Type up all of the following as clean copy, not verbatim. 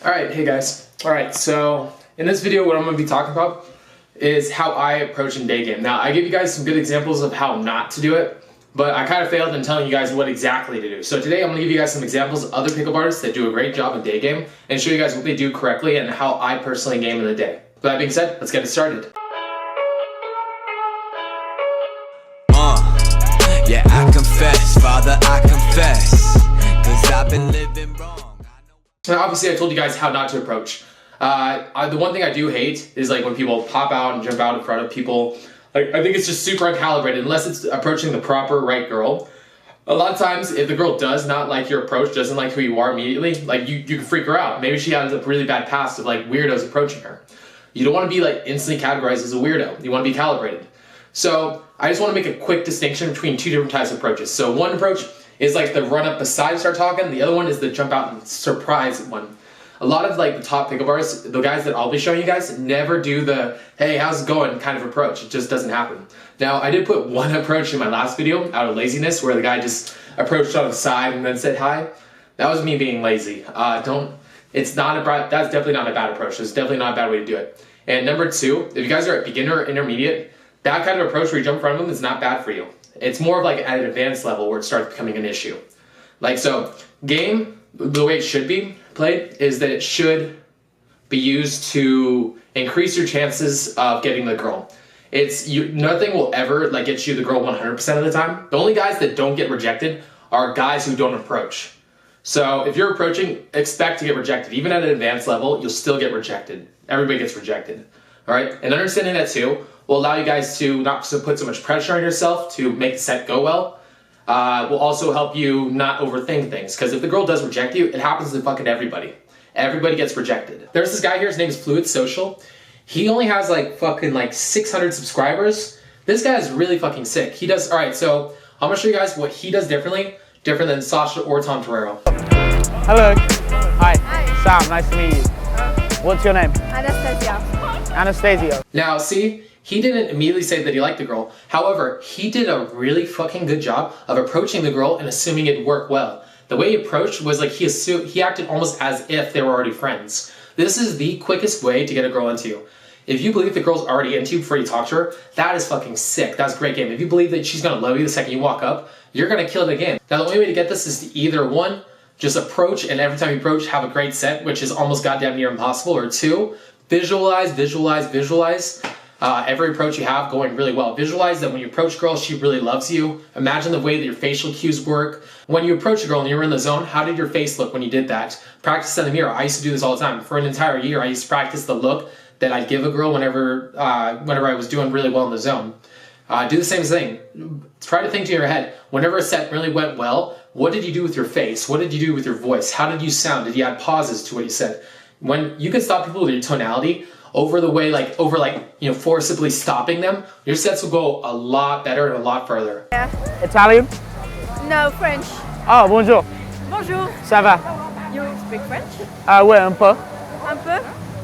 Alright, hey guys. Alright, so in this video what I'm going to be talking about is how I approach in day game. Now, I give you guys some good examples of how not to do it, but I kind of failed in telling you guys what exactly to do. So today I'm going to give you guys some examples of other pickup artists that do a great job in day game and show you guys what they do correctly and how I personally game in the day. With that being said, let's get it started. Yeah, I confess, Father, I confess, 'cause I've been living wrong. Now, obviously, I told you guys how not to approach. The one thing I do hate is like when people pop out and jump out in front of people. Like, I think it's just super uncalibrated unless it's approaching the proper right girl. A lot of times, if the girl does not like your approach, doesn't like who you are immediately, like you can freak her out. Maybe she has a really bad past of like weirdos approaching her. You don't want to be like instantly categorized as a weirdo. You want to be calibrated. So I just want to make a quick distinction between two different types of approaches. So one approach is like the run up beside and start talking. The other one is the jump out and surprise one. A lot of like the top pickup artists, the guys that I'll be showing you guys, never do the hey, how's it going kind of approach. It just doesn't happen. Now, I did put one approach in my last video out of laziness where the guy just approached on the side and then said hi. That was me being lazy. That's definitely not a bad approach. It's definitely not a bad way to do it. And number two, if you guys are at beginner or intermediate, that kind of approach where you jump in front of them is not bad for you. It's more of like at an advanced level where it starts becoming an issue. Like, so game, the way it should be played is that it should be used to increase your chances of getting the girl. Nothing will ever like get you the girl 100% of the time. The only guys that don't get rejected are guys who don't approach. So if you're approaching, expect to get rejected. Even at an advanced level, you'll still get rejected. Everybody gets rejected. All right, and understanding that too will allow you guys to not to put so much pressure on yourself to make the set go well. Will also help you not overthink things, because if the girl does reject you, it happens to fucking everybody. Everybody gets rejected. There's this guy here, his name is Fluid Social. He only has like fucking like 600 subscribers. This guy is really fucking sick. He does, all right, so I'm gonna show you guys what he does different than Sasha or Tom Torero. Hello. Hi. Hi. Sam, nice to meet you. What's your name? Anastasia. Anastasia. Now, see, he didn't immediately say that he liked the girl. However, he did a really fucking good job of approaching the girl and assuming it'd work well. The way he approached was like he acted almost as if they were already friends. This is the quickest way to get a girl into you. If you believe the girl's already into you before you talk to her, that is fucking sick. That's a great game. If you believe that she's gonna love you the second you walk up, you're gonna kill it again. Now, the only way to get this is to either one, just approach, and every time you approach, have a great set, which is almost goddamn near impossible, or two, visualize. Every approach you have going really well. Visualize that when you approach a girl, she really loves you. Imagine the way that your facial cues work. When you approach a girl and you're in the zone, how did your face look when you did that? Practice in the mirror. I used to do this all the time. For an entire year, I used to practice the look that I'd give a girl whenever I was doing really well in the zone. Do the same thing. Try to think to your head, whenever a set really went well, what did you do with your face? What did you do with your voice? How did you sound? Did you add pauses to what you said? When you can stop people with your tonality over forcibly stopping them, your sets will go a lot better and a lot further. Yeah. Italian? No, French. Oh, bonjour. Bonjour. Ça va? You speak French? Ouais, un peu. Un peu?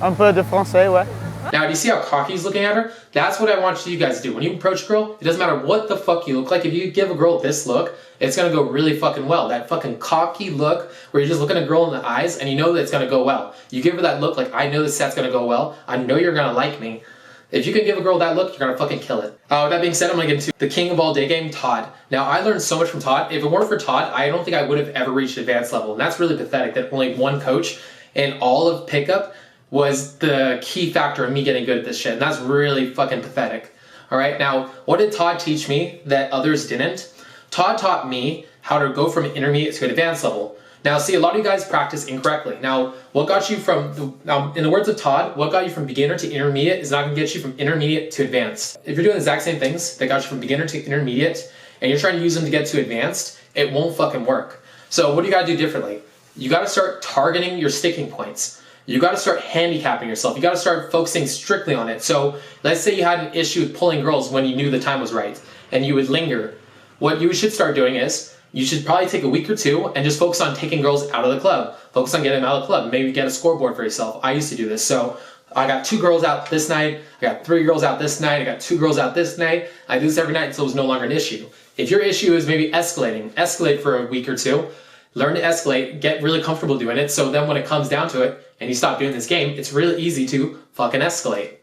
Un peu de français, ouais. Now, do you see how cocky he's looking at her? That's what I want you guys to do. When you approach a girl, it doesn't matter what the fuck you look like. If you give a girl this look, it's gonna go really fucking well. That fucking cocky look where you're just looking at a girl in the eyes and you know that it's gonna go well. You give her that look like, I know this set's gonna go well. I know you're gonna like me. If you can give a girl that look, you're gonna fucking kill it. With that being said, I'm gonna get into the king of all day game, Todd. Now, I learned so much from Todd. If it weren't for Todd, I don't think I would have ever reached advanced level. And that's really pathetic that only one coach in all of pickup was the key factor in me getting good at this shit. And that's really fucking pathetic. All right, now, what did Todd teach me that others didn't? Todd taught me how to go from intermediate to advanced level. Now, see, a lot of you guys practice incorrectly. Now, what got you in the words of Todd, what got you from beginner to intermediate is not gonna get you from intermediate to advanced. If you're doing the exact same things that got you from beginner to intermediate, and you're trying to use them to get to advanced, it won't fucking work. So what do you gotta do differently? You gotta start targeting your sticking points. You gotta start handicapping yourself. You gotta start focusing strictly on it. So let's say you had an issue with pulling girls when you knew the time was right, and you would linger. What you should start doing is, you should probably take a week or two and just focus on taking girls out of the club. Focus on getting them out of the club. Maybe get a scoreboard for yourself. I used to do this. So I got 2 girls out this night. I got 3 girls out this night. I got 2 girls out this night. I do this every night until it was no longer an issue. If your issue is maybe escalate for a week or two, learn to escalate, get really comfortable doing it, so then when it comes down to it, and you stop doing this game, it's really easy to fucking escalate.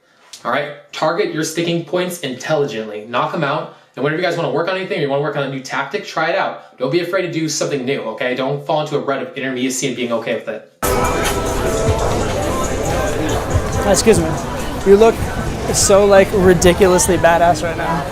Alright? Target your sticking points intelligently. Knock them out, and whenever you guys want to work on anything, or you want to work on a new tactic, try it out. Don't be afraid to do something new, okay? Don't fall into a rut of intermediacy and being okay with it. Excuse me. You look so like ridiculously badass right now.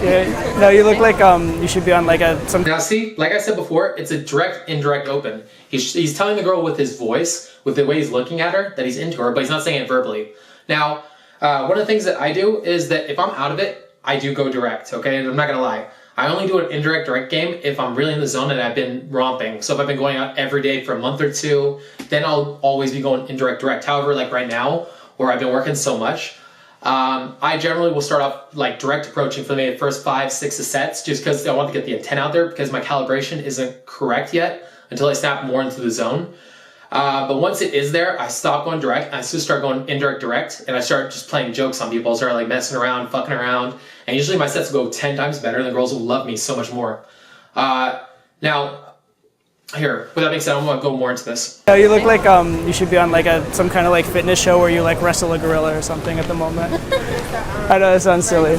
Yeah, no, you look like you should be on like some. Now see, like I said before, it's a direct, indirect open. He's telling the girl with his voice, with the way he's looking at her, that he's into her, but he's not saying it verbally. Now, one of the things that I do is that if I'm out of it, I do go direct, okay? And I'm not gonna lie. I only do an indirect direct game if I'm really in the zone and I've been romping. So if I've been going out every day for a month or two, then I'll always be going indirect direct. However, like right now, where I've been working so much, I generally will start off like direct approaching for the first 5-6 sets, just because I want to get the intent out there, because my calibration isn't correct yet until I snap more into the zone. But once it is there, I stop going direct, and I just start going indirect direct, and I start just playing jokes on people, start like messing around, fucking around, and usually my sets will go 10 times better, and the girls will love me so much more. Now, here, with that being said, I'm gonna go more into this. You look like you should be on like some kind of like fitness show where you like wrestle a gorilla or something at the moment. I know it sounds silly,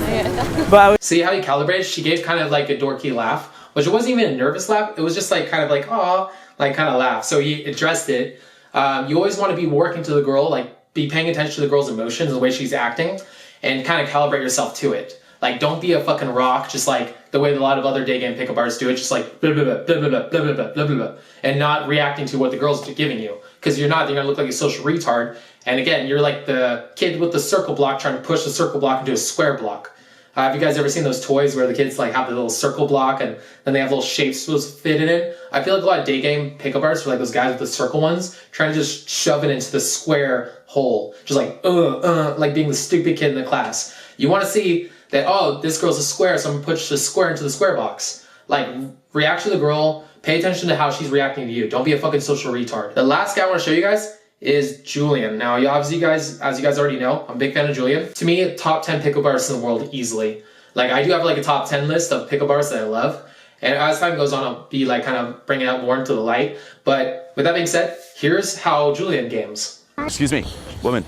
but see how you calibrated? She gave kind of like a dorky laugh, which it wasn't even a nervous laugh. It was just like kind of like aw, like kind of laugh. So he addressed it. You always want to be working to the girl, like be paying attention to the girl's emotions, the way she's acting, and kind of calibrate yourself to it. Like, don't be a fucking rock, just like the way a lot of other day game pickup artists do it, just like blah, blah, blah, blah, blah, blah, blah, blah, blah, blah, and not reacting to what the girl's giving you. Because you're not, you're gonna look like a social retard. And again, you're like the kid with the circle block trying to push the circle block into a square block. Have you guys ever seen those toys where the kids like have the little circle block and then they have little shapes supposed to fit in it? I feel like a lot of day game pickup artists are like those guys with the circle ones, trying to just shove it into the square hole. Just like being the stupid kid in the class. You want to see that, oh, this girl's a square, so I'm gonna push the square into the square box. Like, react to the girl, pay attention to how she's reacting to you. Don't be a fucking social retard. The last guy I want to show you guys is Julian. Now, obviously, as you guys already know, I'm a big fan of Julian. To me, top 10 pickup artists in the world easily. Like, I do have like a top 10 list of pickup artists that I love. And as time goes on, I'll be like kind of bringing out more into the light. But with that being said, here's how Julian games. Excuse me, woman,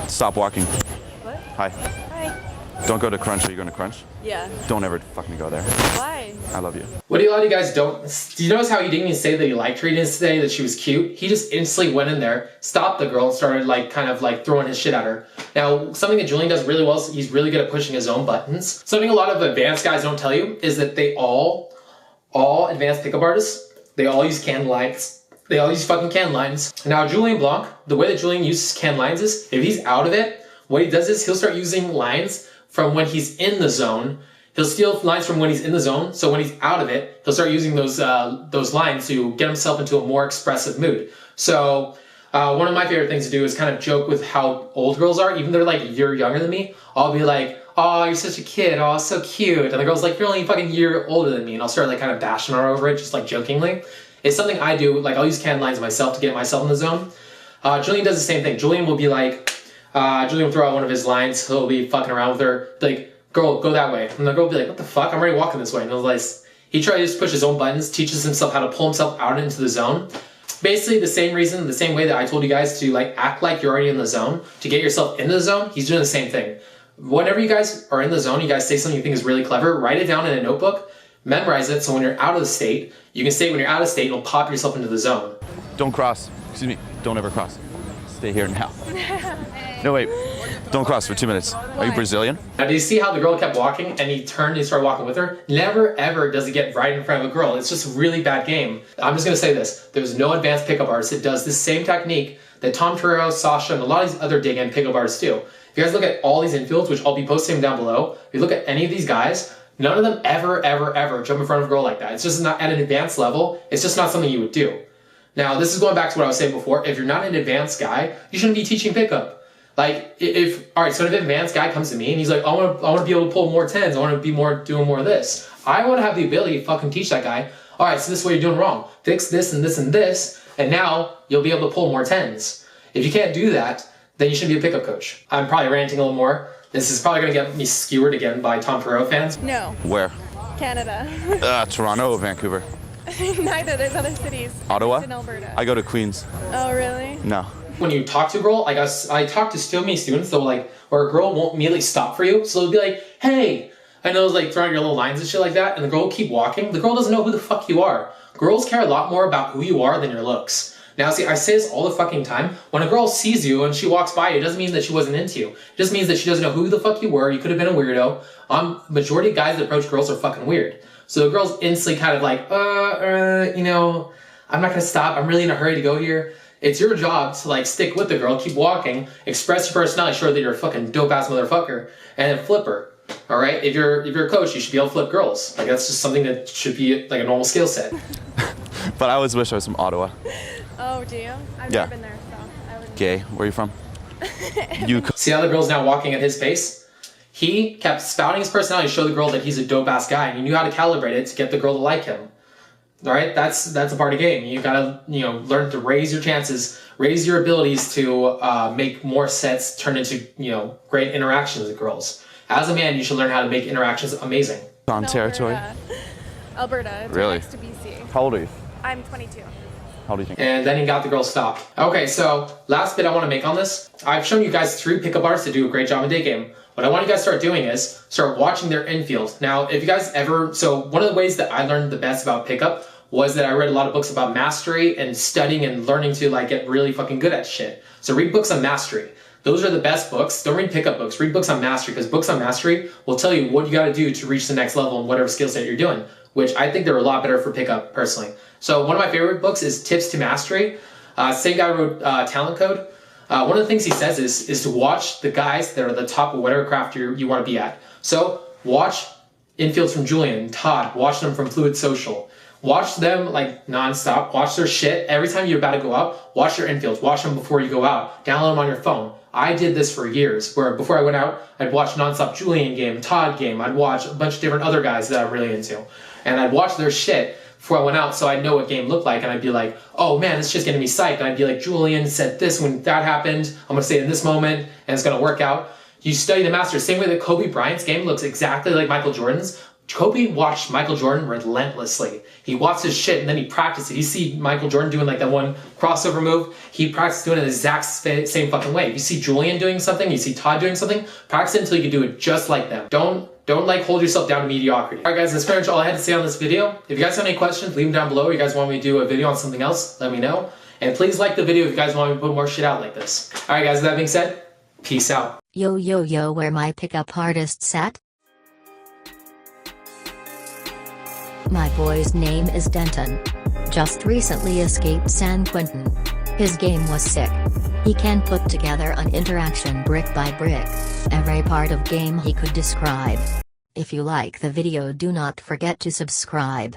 stop walking. What? Hi. Hi. Don't go to Crunch. Are you going to Crunch? Yeah. Don't ever fucking go there. Why? I love you. What do a lot of you guys don't... Do you notice how he didn't even say that he liked her? He didn't say that she was cute. He just instantly went in there, stopped the girl, and started like kind of like throwing his shit at her. Now, something that Julian does really well is he's really good at pushing his own buttons. Something a lot of advanced guys don't tell you is that they all advanced pickup artists, they all use canned lines. They all use fucking canned lines. Now, Julian Blanc, the way that Julian uses canned lines is, if he's out of it, what he does is he'll start using lines from when he's in the zone. He'll steal lines from when he's in the zone, so when he's out of it, he'll start using those lines to get himself into a more expressive mood. So one of my favorite things to do is kind of joke with how old girls are, even though they're like a year younger than me. I'll be like, oh, you're such a kid, oh, so cute. And the girl's like, you're only a fucking year older than me. And I'll start like kind of bashing her over it, just like jokingly. It's something I do, like I'll use canned lines myself to get myself in the zone. Julian does the same thing. Julian will be like, Julian will throw out one of his lines, he'll be fucking around with her, like, girl, go that way. And the girl will be like, what the fuck, I'm already walking this way. And he'll like, he tries to push his own buttons, teaches himself how to pull himself out into the zone. Basically the same reason, the same way that I told you guys to like act like you're already in the zone, to get yourself into the zone, he's doing the same thing. Whenever you guys are in the zone, you guys say something you think is really clever, write it down in a notebook, memorize it, so when you're out of the state, you can say when you're out of state, it'll pop yourself into the zone. Don't cross. Excuse me. Don't ever cross. Stay here now. No, wait. Don't cross for 2 minutes. Are you Brazilian? Now, do you see how the girl kept walking and he turned and he started walking with her? Never ever does he get right in front of a girl. It's just a really bad game. I'm just going to say this. There's no advanced pickup artist that does the same technique that Tom Torero, Sasha, and a lot of these other dig-in pickup artists do. If you guys look at all these infields, which I'll be posting down below, if you look at any of these guys, none of them ever jump in front of a girl like that. It's just not at an advanced level. It's just not something you would do. Now, this is going back to what I was saying before. If you're not an advanced guy, you shouldn't be teaching pickup. Like, alright, so if an advanced guy comes to me and he's like, I want to be able to pull more 10s, I want to be doing more of this. I want to have the ability to fucking teach that guy, alright, so this is what you're doing wrong. Fix this and this and this, and now you'll be able to pull more 10s. If you can't do that, then you should be a pickup coach. I'm probably ranting a little more. This is probably going to get me skewered again by Tom Torero fans. No. Where? Canada. Toronto, Vancouver. Neither. There's other cities. Ottawa? In Alberta. I go to Queens. Oh, really? No. When you talk to a girl, I talk to so many students, they'll like, where a girl won't immediately stop for you, so they'll be like, hey, I know it's like throwing your little lines and shit like that, and the girl will keep walking. The girl doesn't know who the fuck you are. Girls care a lot more about who you are than your looks. Now, see, I say this all the fucking time. When a girl sees you and she walks by you, it doesn't mean that she wasn't into you. It just means that she doesn't know who the fuck you were. You could have been a weirdo. Majority of guys that approach girls are fucking weird. So the girl's instantly kind of like, you know, I'm not gonna stop. I'm really in a hurry to go here. It's your job to like stick with the girl, keep walking, express your personality, show that you're a fucking dope ass motherfucker, and then flip her. All right? If you're a coach, you should be able to flip girls. Like that's just something that should be like a normal skill set. But I always wish I was from Ottawa. Oh, do you? I've Yeah. never been there, so I wouldn't. Gay. Where are you from? You. See how the girl's now walking at his pace? He kept spouting his personality to show the girl that he's a dope ass guy, and he knew how to calibrate it to get the girl to like him. All right, that's a part of the game. You gotta learn to raise your chances, raise your abilities to make more sets turn into great interactions with girls. As a man, you should learn how to make interactions amazing. On territory. Alberta. It's Really? next to BC. How old are you? I'm 22. How old do you think? And then he got the girl stopped. Okay, so last bit I want to make on this. I've shown you guys 3 pickup artists that do a great job in date game. What I want you guys to start doing is start watching their infield. Now, if you guys so one of the ways that I learned the best about pickup was that I read a lot of books about mastery and studying and learning to like get really fucking good at shit. So read books on mastery. Those are the best books. Don't read pickup books. Read books on mastery, because books on mastery will tell you what you got to do to reach the next level in whatever skill set you're doing, which I think they're a lot better for pickup personally. So one of my favorite books is Tips to Mastery. Same guy wrote Talent Code. One of the things he says is to watch the guys that are the top of whatever craft you want to be at. So watch infields from Julian, Todd, watch them from Fluid Social. Watch them like nonstop, watch their shit. Every time you're about to go out, watch their infields, watch them before you go out, download them on your phone. I did this for years, where before I went out, I'd watch nonstop Julian game, Todd game, I'd watch a bunch of different other guys that I'm really into. And I'd watch their shit before I went out, so I'd know what game looked like, and I'd be like, oh man, this shit's getting me psyched. And I'd be like, Julian said this when that happened, I'm gonna say it in this moment, and it's gonna work out. You study the master, same way that Kobe Bryant's game looks exactly like Michael Jordan's. Kobe watched Michael Jordan relentlessly. He watched his shit and then he practiced it. You see Michael Jordan doing like that one crossover move, he practiced doing it the exact same fucking way. If you see Julian doing something, you see Todd doing something, practice it until you can do it just like them. Don't like hold yourself down to mediocrity. Alright guys, that's pretty much all I had to say on this video. If you guys have any questions, leave them down below. If you guys want me to do a video on something else, let me know. And please like the video if you guys want me to put more shit out like this. Alright guys, with that being said, peace out. Yo yo yo, where my pickup artists at? My boy's name is Denton. Just recently escaped San Quentin. His game was sick. He can put together an interaction brick by brick. Every part of game he could describe. If you like the video, do not forget to subscribe.